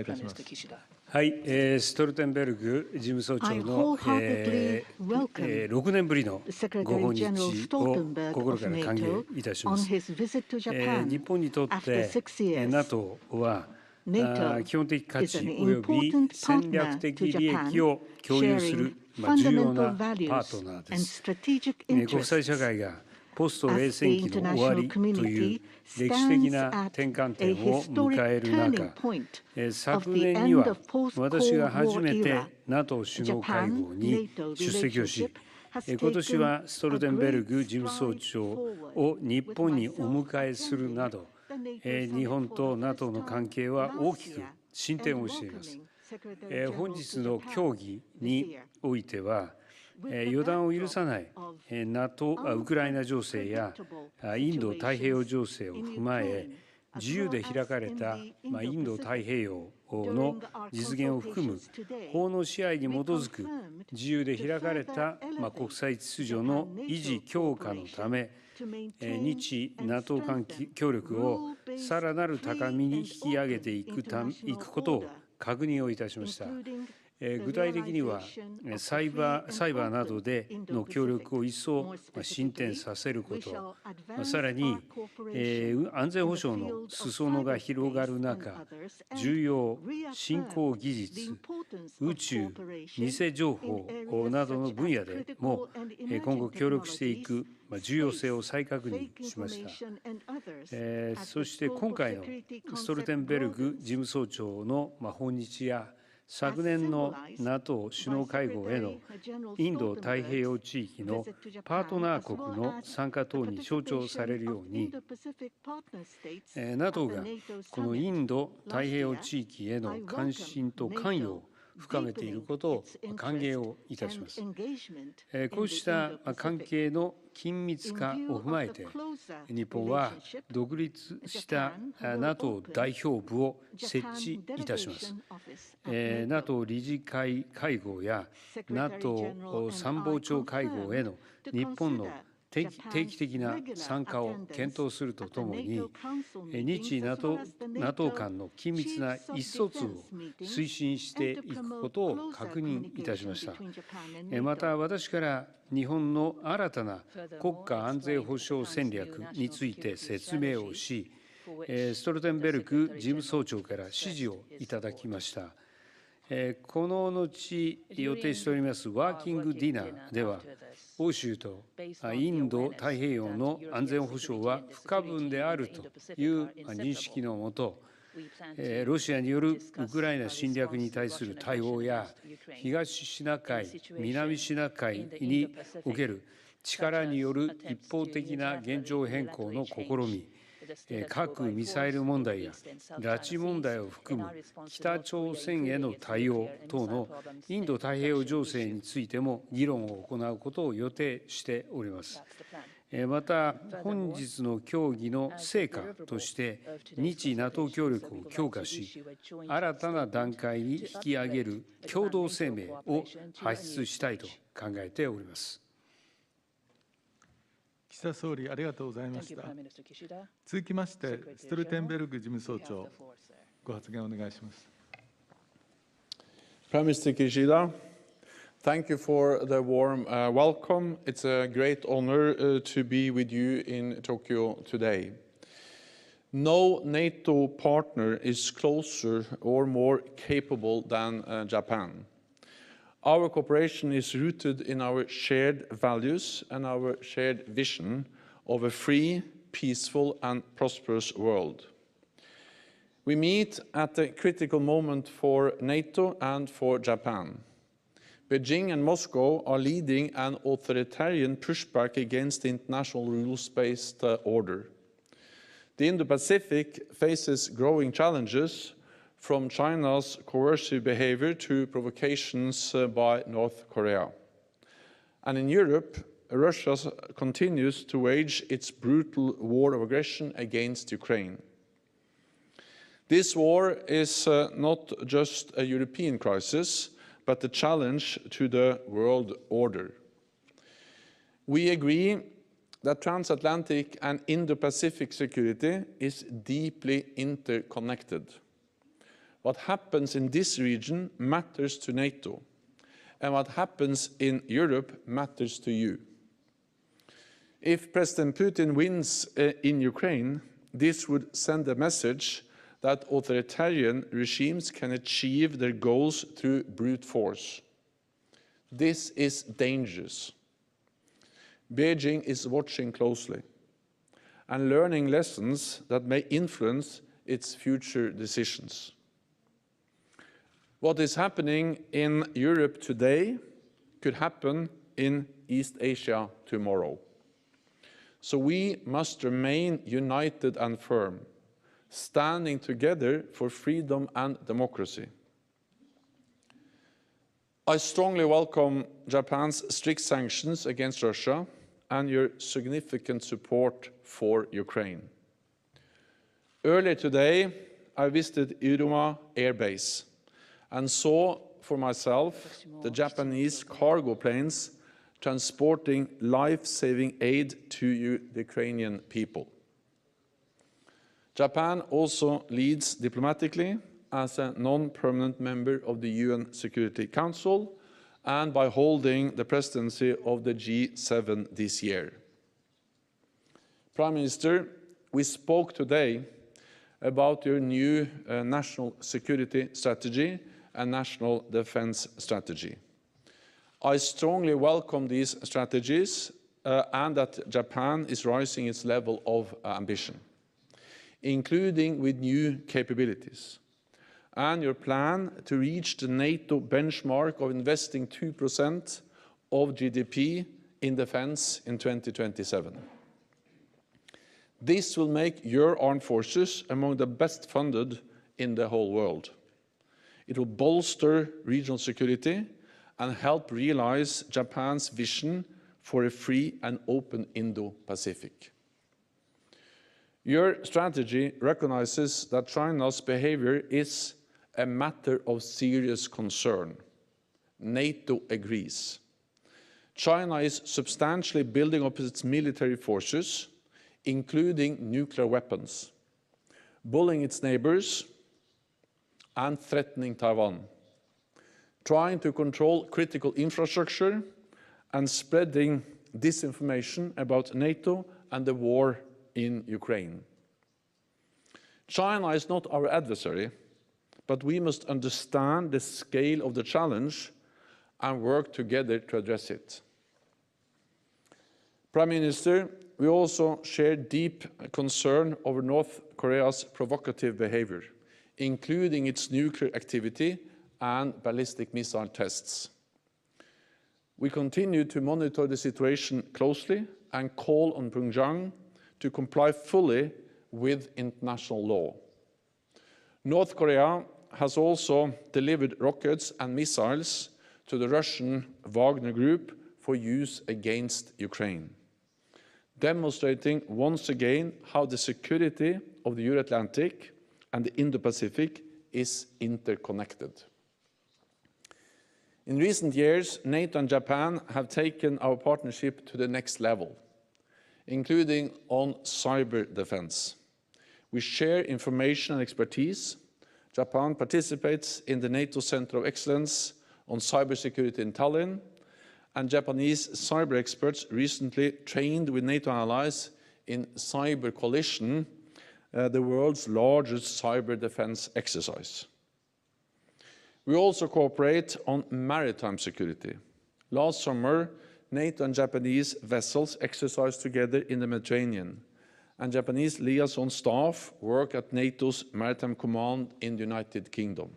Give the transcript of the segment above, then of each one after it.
いたします。はい、ストルテンベルグ事務総長の、6年ぶりのご訪日を心から歓迎いたします。日本にとって NATO は基本的価値及び戦略的利益を共有する重要なパートナーです。国際社会がポスト冷戦期の終わりという歴史的な転換点を迎える中、昨年には私が初めて NATO 首脳会合に出席をし、今年はストルテンベルグ事務総長を日本にお迎えするなど、日本と NATO の関係は大きく進展をしています。本日の協議においては、予断を許さないウクライナ情勢やインド太平洋情勢を踏まえ、自由で開かれたインド太平洋の実現を含む法の支配に基づく自由で開かれた国際秩序の維持強化のため、日 NATO 間協力をさらなる高みに引き上げていくことを確認をいたしました。具体的にはサイバーなどでの協力を一層進展させること、さらに安全保障の裾野が広がる中、重要新興技術、宇宙、偽情報などの分野でも今後協力していく重要性を再確認しました。そして今回のストルテンベルグ事務総長の訪日や昨年の NATO 首脳会合へのインド太平洋地域のパートナー国の参加等に象徴されるように、NATO がこのインド太平洋地域への関心と関与を深めていることを歓迎をいたします。こうした関係の緊密化を踏まえて、日本は独立した NATO 代表部を設置いたします。NATO 理事会会合や NATO 参謀長会合への日本の定期的な参加を検討するとともに、日 NATO 間の緊密な意思疎通を推進していくことを確認いたしました。また、私から日本の新たな国家安全保障戦略について説明をし、ストルテンベルグ事務総長から指示をいただきました。この後予定しておりますワーキングディナーでは、欧州とインド太平洋の安全保障は不可分であるという認識のもと、ロシアによるウクライナ侵略に対する対応や、東シナ海、南シナ海における力による一方的な現状変更の試み、核・ミサイル問題や拉致問題を含む北朝鮮への対応等のインド太平洋情勢についても議論を行うことを予定しております。また、本日の協議の成果として、日 NATO 協力を強化し、新たな段階に引き上げる共同声明を発出したいと考えております。岸田総理、ありがとうございました。続きまして、ストルテンベルグ事務総長、ご発言をお願いします。Prime Minister Kishida, thank you for the warm welcome. It's a great honor to be with you in Tokyo today. No NATO partner is closer or more capable than Japan. Our cooperation is rooted in our shared values and our shared vision of a free, peaceful, and prosperous world. We meet at a critical moment for NATO and for Japan. Beijing and Moscow are leading an authoritarian pushback against the international rules-based order. The Indo-Pacific faces growing challenges, from China's coercive behavior to provocations by North Korea. And in Europe, Russia continues to wage its brutal war of aggression against Ukraine. This war is not just a European crisis, but a challenge to the world order. We agree that transatlantic and Indo-Pacific security is deeply interconnected. What happens in this region matters to NATO, and what happens in Europe matters to you. If President Putin wins in Ukraine, this would send a message that authoritarian regimes can achieve their goals through brute force. This is dangerous. Beijing is watching closely and learning lessons that may influence its future decisions. What is happening in Europe today could happen in East Asia tomorrow. So we must remain united and firm, standing together for freedom and democracy. I strongly welcome Japan's strict sanctions against Russia and your significant support for Ukraine. Earlier today, I visited Iruma Air Base and saw for myself the Japanese cargo planes transporting life-saving aid to the Ukrainian people. Japan also leads diplomatically as a non-permanent member of the UN Security Council and by holding the presidency of the G7 this year. Prime Minister, we spoke today about your new national security strategy and national defense strategy. I strongly welcome these strategies and that Japan is rising its level of ambition, including with new capabilities, and your plan to reach the NATO benchmark of investing 2% of GDP in defense in 2027. This will make your armed forces among the best funded in the whole world. It will bolster regional security and help realize Japan's vision for a free and open Indo-Pacific. Your strategy recognizes that China's behavior is a matter of serious concern. NATO agrees. China is substantially building up its military forces, including nuclear weapons, bullying its neighbors, and threatening Taiwan, trying to control critical infrastructure and spreading disinformation about NATO and the war in Ukraine. China is not our adversary, but we must understand the scale of the challenge and work together to address it. Prime Minister, we also share deep concern over North Korea's provocative behavior, including its nuclear activity and ballistic missile tests. We continue to monitor the situation closely and call on Pyongyang to comply fully with international law. North Korea has also delivered rockets and missiles to the Russian Wagner Group for use against Ukraine, demonstrating once again how the security of the Euro-Atlantic and the Indo-Pacific is interconnected. In recent years, NATO and Japan have taken our partnership to the next level, including on cyber defense. We share information and expertise. Japan participates in the NATO Center of Excellence on Cybersecurity in Tallinn, and Japanese cyber experts recently trained with NATO allies in Cyber Coalition, the world's largest cyber defense exercise. We also cooperate on maritime security. Last summer, NATO and Japanese vessels exercised together in the Mediterranean, and Japanese liaison staff work at NATO's Maritime Command in the United Kingdom.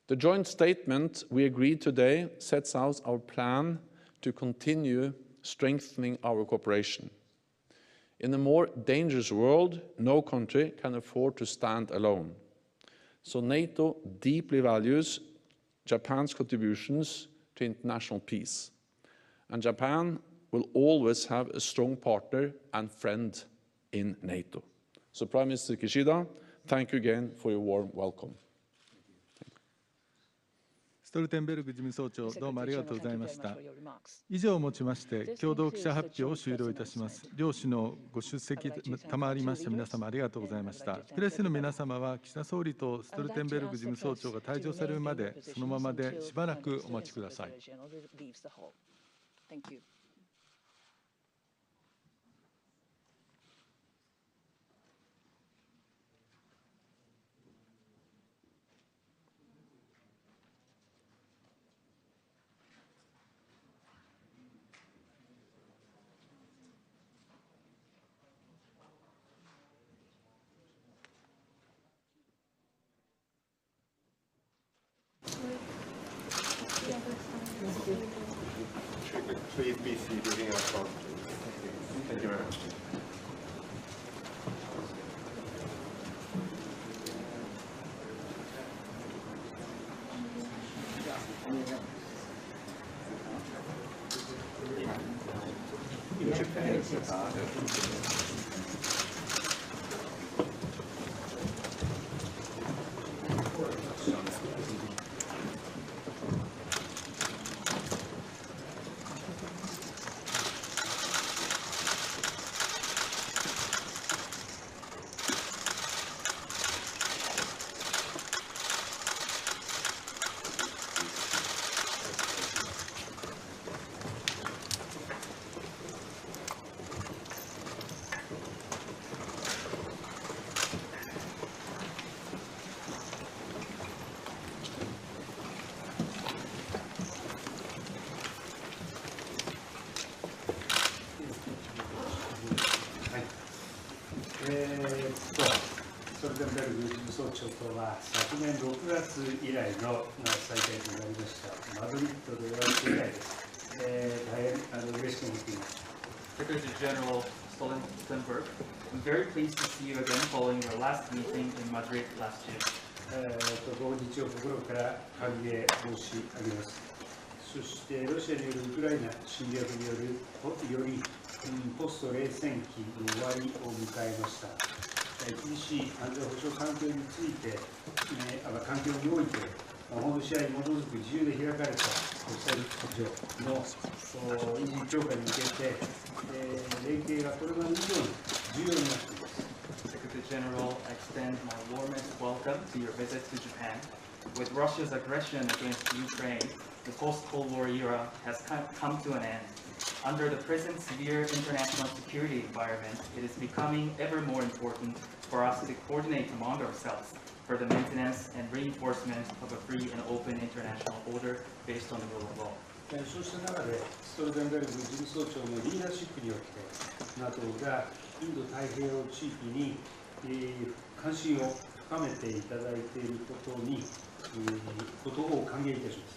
The joint statement we agreed today sets out our plan to continue strengthening our cooperation. In a more dangerous world, no country can afford to stand alone. So NATO deeply values Japan's contributions to international peace. And Japan will always have a strong partner and friend in NATO. So Prime Minister Kishida, thank you again for your warm welcome. ストルテンベルグ事務総長、どうもありがとうございました。以上をもちまして、共同記者発表を終了いたします。両首脳ご出席賜りました皆様ありがとうございました。プレスの皆様は、岸田総理とストルテンベルグ事務総長が退場されるまで、そのままでしばらくお待ちください。Please be seated in your front. Thank you very much.ストルテンベルグ事務総長とは昨年6月以来の再会となりました。マドリッドでお会いして以来です。大変嬉しく思っています。Secretary General Stoltenberg, I'm very pleased to see you again following your last meeting in Madrid last year. ご日を心から歓迎申し上げます。そしてロシアによるウクライナ侵略によりポスト冷戦期の終わりを迎えました。厳しい安全保障環境について、環境において、法の支配に基づく自由で開かれた国際秩序の維持強化に向けて、連携がこれまで以上に重要になっています。Secretary General, I extend my warmest welcome to your visit to Japan. With Russia's aggression against Ukraine, the post-Cold War era has come to an end. Under the present severe international security environment, it is becoming ever more important for us to coordinate among ourselves for the maintenance and reinforcement of a free and open international order based on the rule of law. そうした中で、ストルテンベルグ事務総長のリーダーシップによって、NATO がインド太平洋地域に関心を深めていただいていることを歓迎いたします。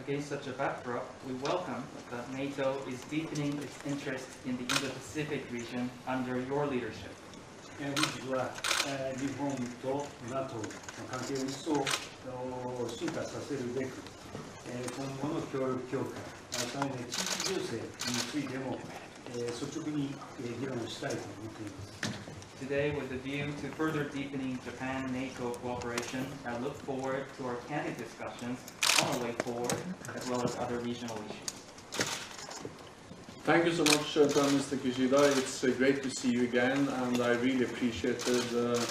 Against such a backdrop, we welcome that NATO is deepening its interest in the Indo-Pacific region under your leadership. 本日は日本と NATO の関係を一層進化させるべく、今後の協力強化、さらに地域情勢についても率直に議論したいと思っています。Today, with a view to further deepening Japan-NATO cooperation, I look forward to our candid discussions on our way forward, as well as other regional issues. Thank you so much, Prime Minister Kishida. It's great to see you again, and I really appreciated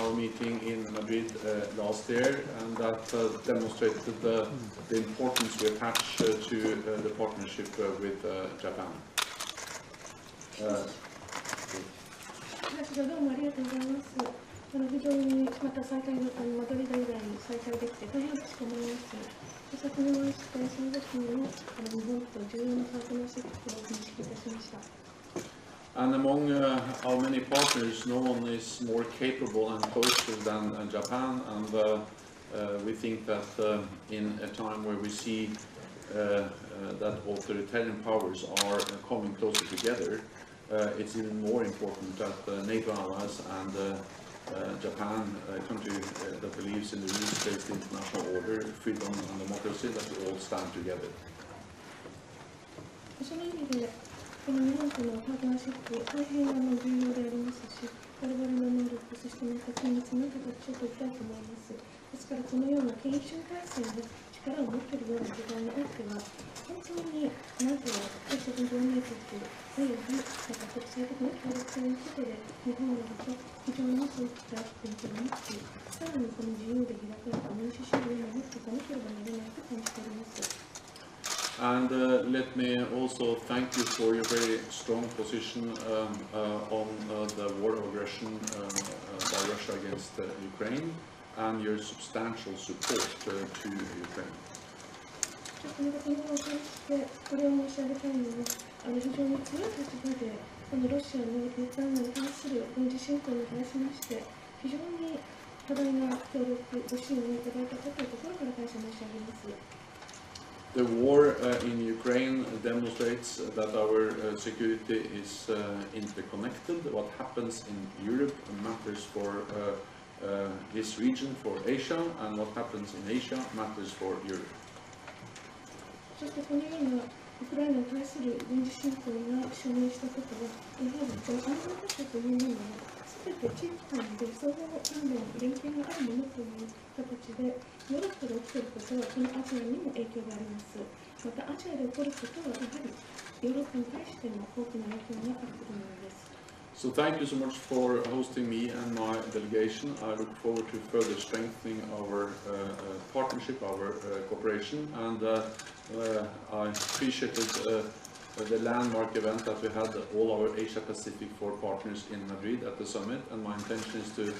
our meeting in Madrid last year, and that demonstrated the importance we attach to the partnership with Japan. どうもありがとうございます。非常にまた再開のマドリード以来に再開できて大変嬉しく思います。昨年はしてその時の日本と重要なパートナーシップを認識いたしました。And among our many partners, no one is more capable and closer than Japan, and we think that in a time where we see that authoritarian powers are coming closer together, it's even more important that NATO allies and Japan, a country that believes in the rules-based international order, freedom and democracy, that we all stand together. その意味で、この日本とのパートナーシップ、大変重要でありますし、我々の能力、そしてまた緊密な形を取りたいと思います。ですから、このような研修体制で力を持っているような時代においては、本当にまずは私たちの同盟国および国際的な協力ということで、日本は非常にそういった勉強を持ち、さらにこの自由で開かれた民主主義を守っていかなければならないと感じております。And let me also thank you for your very strong position on the war of aggression by Russia against Ukraine and your substantial support to Ukraine. このことに関してこれを申し上げたいのは、非常に強い立場でこのロシアのウクライナに対する軍事侵攻に対しまして非常に多大な協力ご支援をいただいたことというところから感謝申し上げます。The war in Ukraine demonstrates that our security is interconnected. What happens in Europe matters for this region, for Asia, and what happens in Asia matters for Europe. そしてこのようなウクライナに対する軍事侵攻が承認したことは、やはりこの安全保障というものは、すべて地域間で相互関連、連携があるものという形で、ヨーロッパで起きていることは、このアジアにも影響があります。また、アジアで起こることは、やはりヨーロッパに対しても大きな影響があることなのです。So thank you so much for hosting me and my delegation. I look forward to further strengthening our partnership, our cooperation, and I appreciated the landmark event that we had all our Asia-Pacific 4 partners in Madrid at the summit, and my intention is to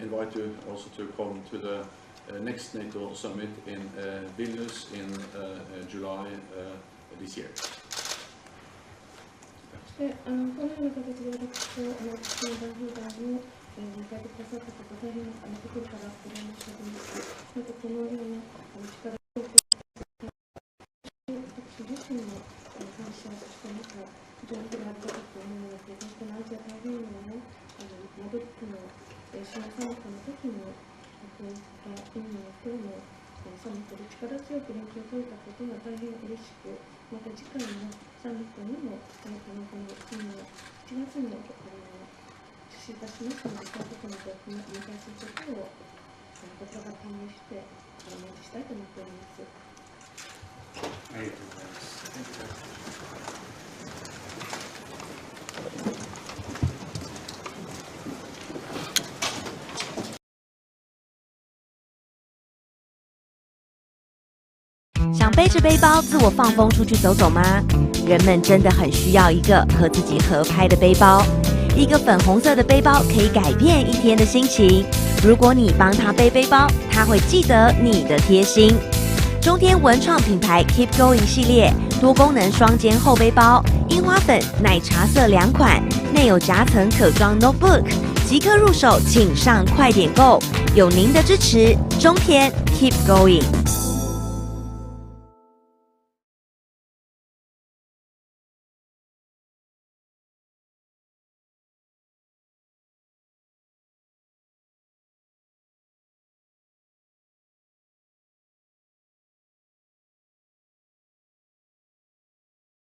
invite you also to come to the next NATO summit in Vilnius in July this year. このような形で私と国の代表団を迎えてくださったこと大変心からお礼申し上げます。またこのような力を私自身も感謝しています。非常にこれありがたく思うので、このアジア太平洋のマドリッドの首脳サミットの時もこういった意味の等のサミットで力強く連携を取れたことが大変嬉しく、また次回のサミットにもこの7月に実施いたしますので、そういうことの入会することをこちらから歓迎してお願いしたいと思っております。ありがとうございます。想背着背包自我放风出去走走吗？人们真的很需要一个和自己合拍的背包。一个粉红色的背包可以改变一天的心情。如果你帮他背背包，他会记得你的贴心。中天文创品牌 Keep Going 系列多功能双肩厚背包，樱花粉、奶茶色2款，内有夹层可装 notebook， 即刻入手，请上快点购。有您的支持，中天 Keep Going。